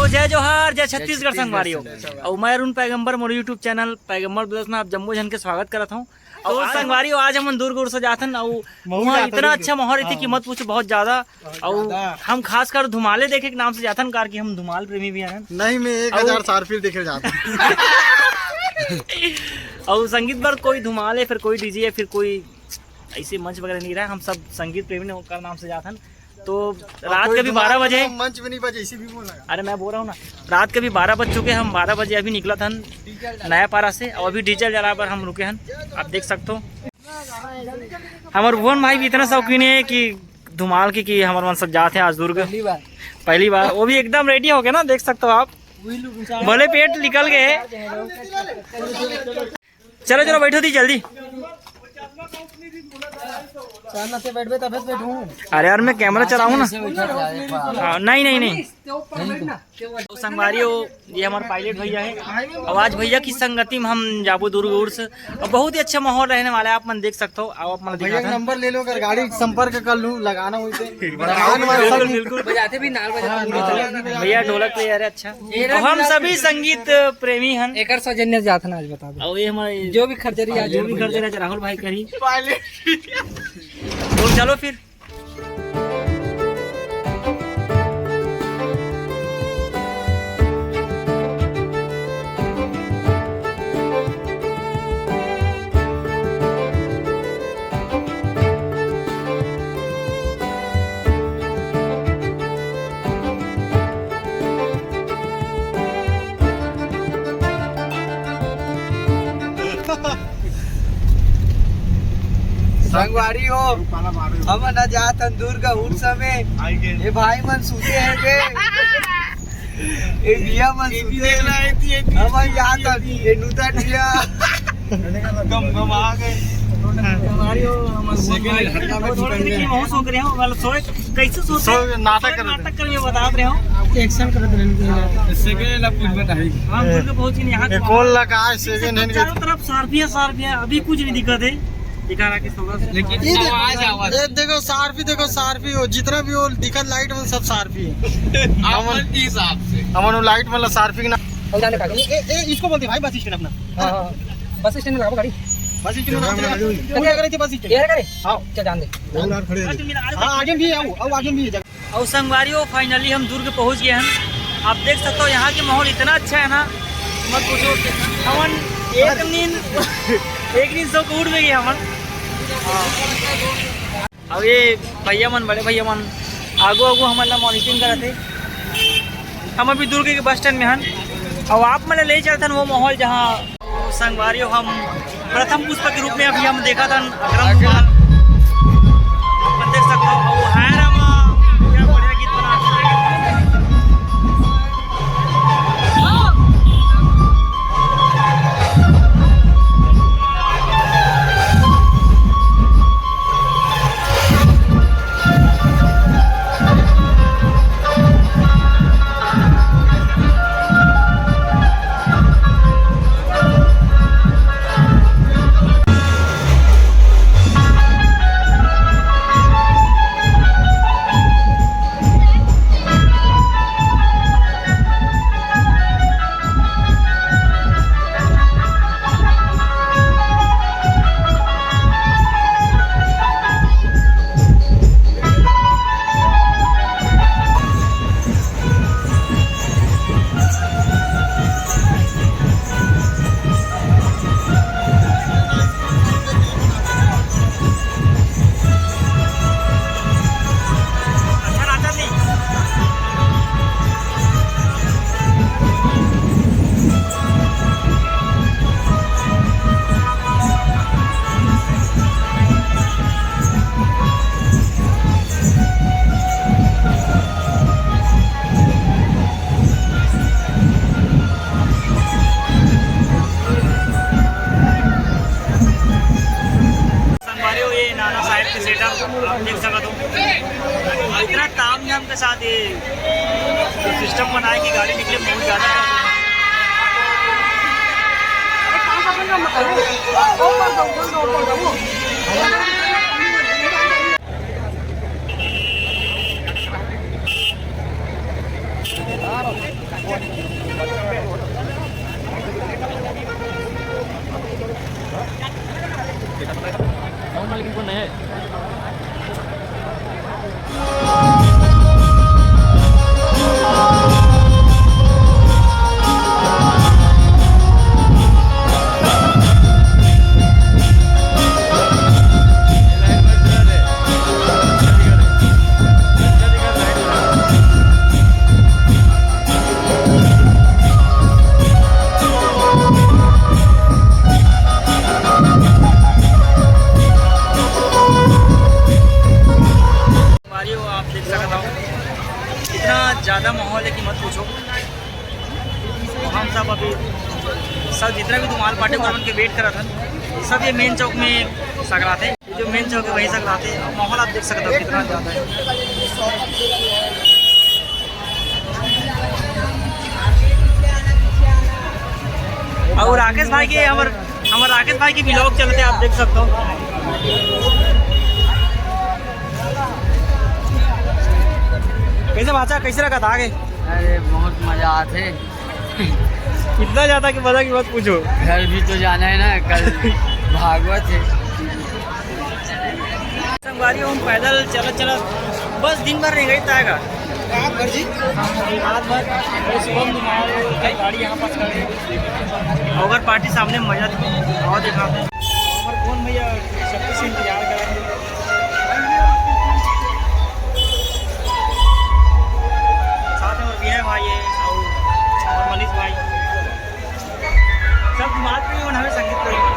तो जय जोहार, जय छत्तीसगढ़ संगवारियों। और मैं अरुण पैगंबर मोर यूट्यूब चैनल पैगंबर ब्लॉग्स में आप जम्मू जन के स्वागत करता हूँ। और संगवारियों आज हम दूर दूर से जाथन और वहाँ इतना अच्छा माहौल रहती कि मत पूछो, बहुत ज्यादा। और हम खास कर धुमाले देखे के नाम से जाथन, कार की हम धुमाल प्रेमी भी हैं। नहीं, मैं 1000 सारफिल देखे जाता और संगीत पर कोई धुमाल है, फिर कोई डीजे है, फिर कोई ऐसे मंच वगैरह नहीं रहा। हम सब संगीत प्रेमी का नाम से जाथन। तो रात के भी 12 बजे मंच भी नहीं बजे, इसी भी बोला। अरे मैं बोल रहा हूँ ना, रात के भी 12 बज चुके हैं। हम 12 बजे अभी निकला था नया पारा से और अभी डीजल जला पर हम रुके हैं। आप देख सकते हो हमारे भुवन भाई भी इतना शौकीन है कि धुमाल की कि हमारे मन सब जाते हैं आज दुर्ग पहली बार। वो भी एकदम रेडी हो गया ना, देख सकते हो आप, भले पेट निकल गए। चलो चलो बैठो दी जल्दी। अरे यार मैं कैमरा चलाऊं ना। नहीं नहीं नहीं तो संगवारियों, ये हमारे पायलट भैया है और आज भैया की संगति में हम जाबू दूर दूर से। और बहुत ही अच्छा माहौल रहने वाला है, आप मन देख सकते हो। आप मन भैया का नंबर ले लो, अगर गाड़ी संपर्क कर लूं लगाना हो बिल्कुल बजाते भी नाल बजाते भैया, ढोलक प्लेयर है। अच्छा तो हम सभी संगीत प्रेमी हैं। एकर सौजन्य से जाथन आज बता दो। और ये हमारे जो भी खर्चे राहुल भाई करी। तो चलो फिर संगवारी हो हम न जात दूर का उठ समय ये भाई मन सूते हैं के ये बिया मन सूते हम जात ये नूता दिया गम आ गए। संगवारी हो हम सो रहे हो, मतलब सोए कैसे सोते नाटक कर में बता रहे हो, एक्शन करत रहने सेकंड ला कुछ बताई। हम दूर के पहुंच गए यहाँ कौन लगा सेकंड हैंड चारों तरफ सार्फिया अभी कुछ नहीं दिक्कत है दिखा रहा कि लेकिन ये देखो सारफी हो, जितना भी हो दिखत लाइट में सब सारफी है। अमन के हिसाब से अमन लाइट मतलब सारफी ना इसको बोलते भाई बस स्टैंड अपना। बस स्टैंड लगाओ गाड़ी, बस स्टैंड बस स्टैंड ये करे हां क्या जान दे। हां आगे भी आओ आगे भी। और संगवारियों फाइनली हम दुर्ग पहुंच गए हैं। आप देख सकते हो यहाँ के माहौल इतना अच्छा है ना, मत पूछो। हमन एक नींद सो को उठ गई हमन। अब ये भैया मन, बड़े भैया मन आगो हमन ला मॉनिटरिंग करत थे। हम अभी दुर्ग के बस स्टैंड में हन और आप मैंने ले चलते वो माहौल जहाँ संगवारियों हम प्रथम पुष्प के रूप में अभी हम देखा था अग्रम धुमाल। आप देख सकते हो वो है क्या बढ़िया गीत बना। आप देख सकते हो इतना ताम झाम के साथ ये सिस्टम बनाए कि गाड़ी निकले बहुत ज़्यादा। आप देख सकता हो इतना ज़्यादा माहौल है कि मत पूछो। हम सब अभी सब जितना भी धुमाल पार्टी को के वेट करा था, सब ये मेन चौक में सकराते। जो मेन चौक है वहीं सकराते। माहौल आप देख सकते हो कितना ज़्यादा है। और राकेश भाई के हमारे राकेश भाई के ब्लॉग चलते आप देख सकते हो। कैसे बाचा कैसे रखा था आगे? अरे बहुत मजा आते। इतना ज़्यादा कि मजा की बात पूछो। घर भी तो जाना है ना, कल भागवत है। संगवारी हम पैदल चलत बस दिन भर नहीं गई था रात भर सुबह गाड़ी यहाँ पास खड़े अगर पार्टी सामने मजा और देखा हमारे कौन भैया शक्ति से इंतजार करेंगे। साथ में विनय भाई है और मनीष भाई सब मात में हमें संगीत करेंगे।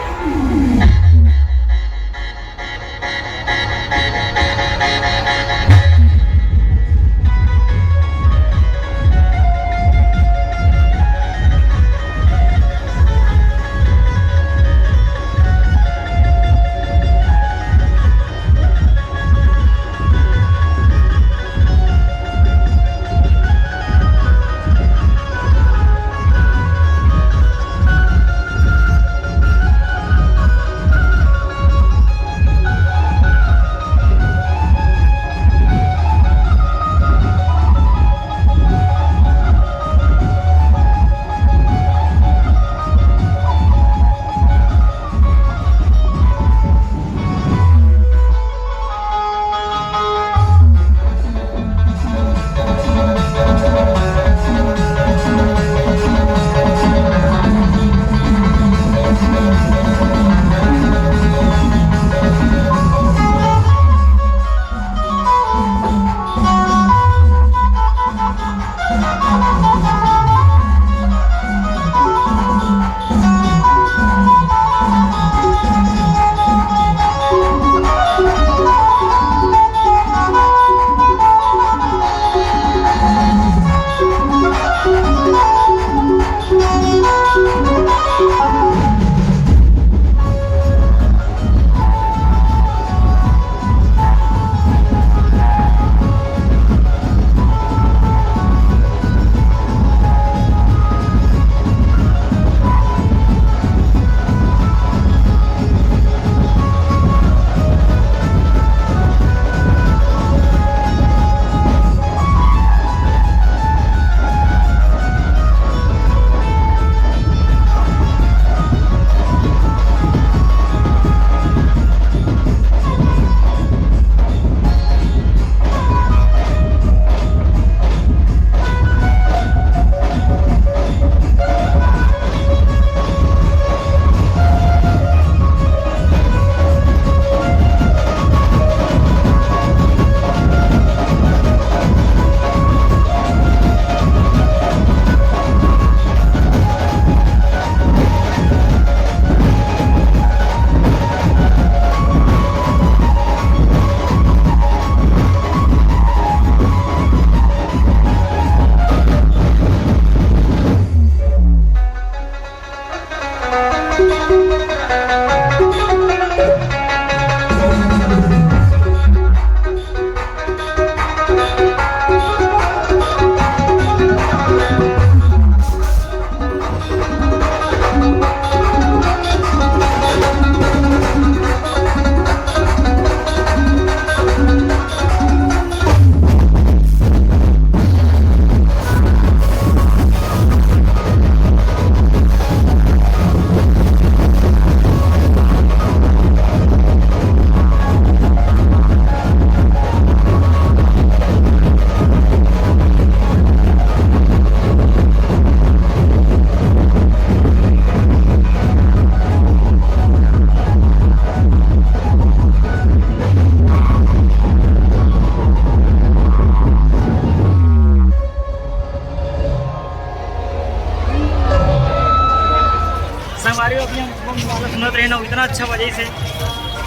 संगवारी अपने सुनत रहे ना इतना अच्छा वजह से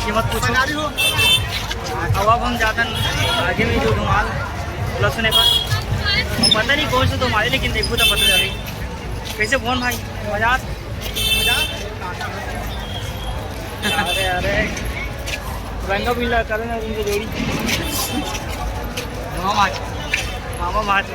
कि मत पूछो। अब हम जातन आगे में जो धुमाल लसने पर पता नहीं कौन सा धुमाल, लेकिन देखो तो पता चले कैसे फोन भाई मजा अरे अरे रंगा पीला करें ना उनकी जोड़ी मामा माच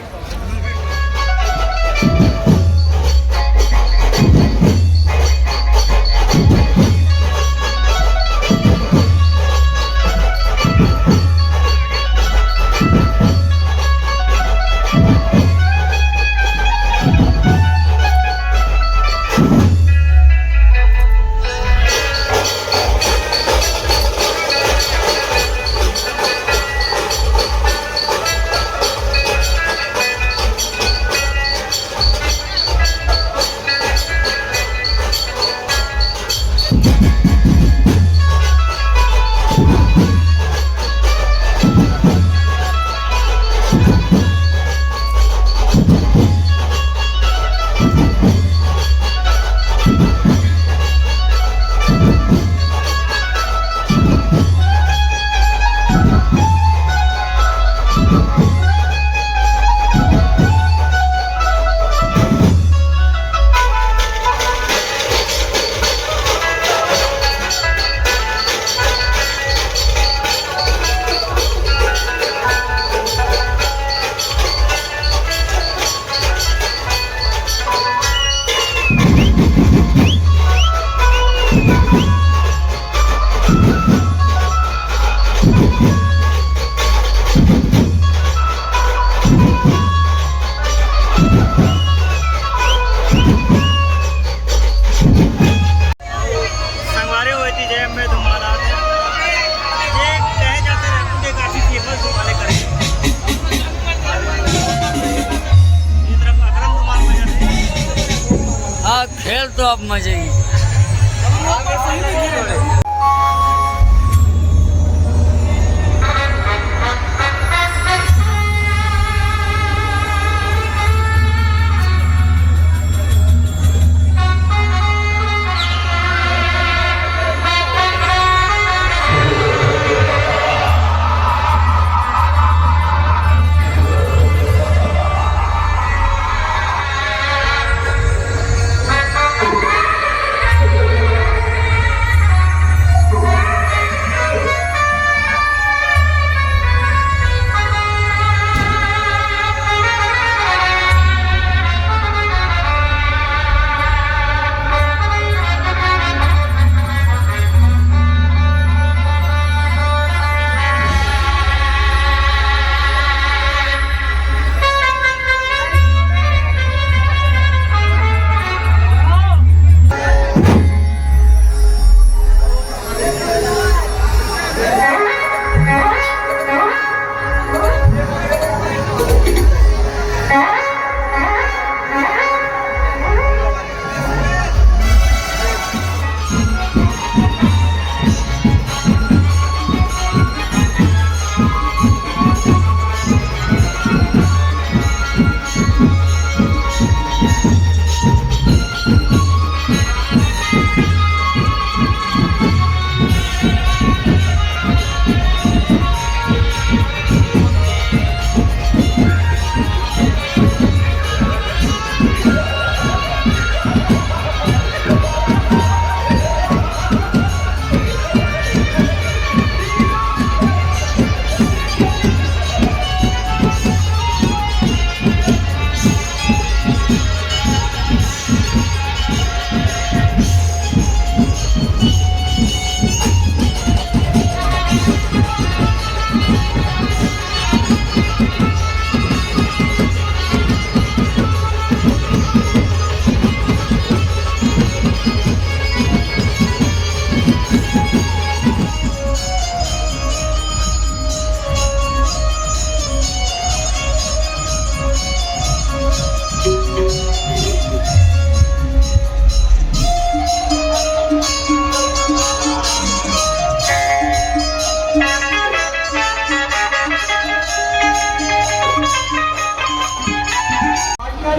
खेल तो अब मजे ही।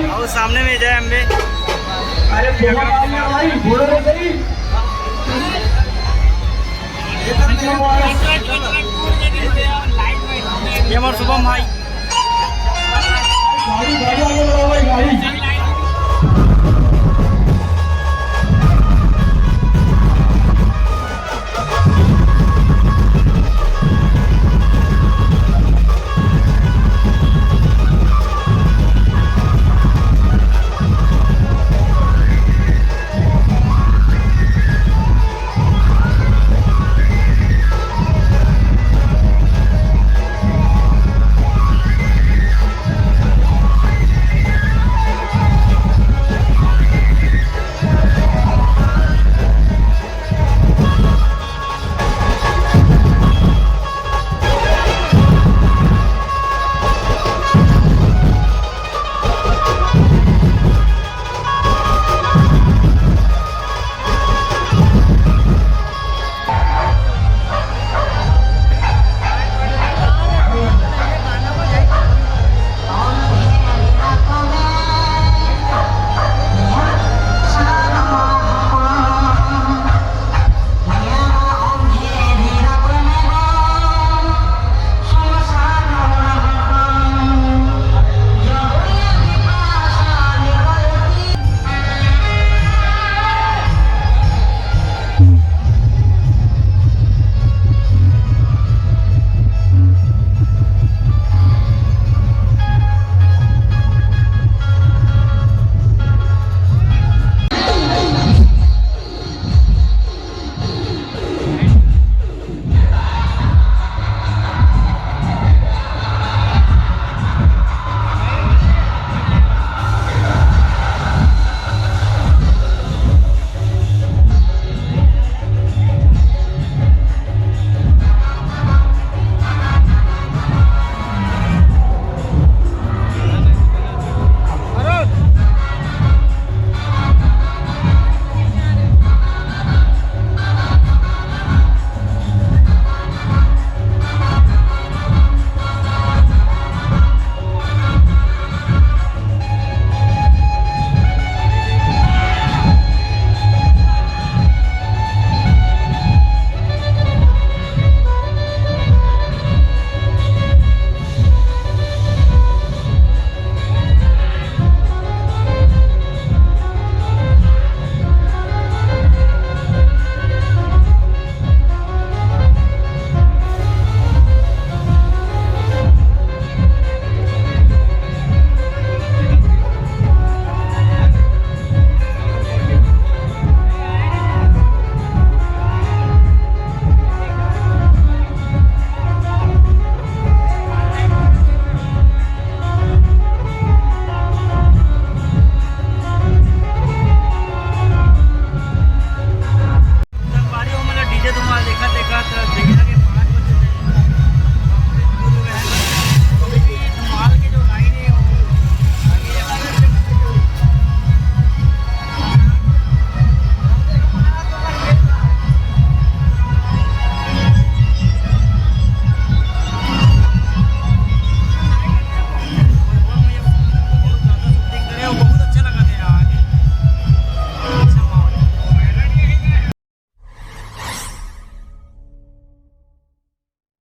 और सामने में जय अम्बे। ये हमारे शुभम भाई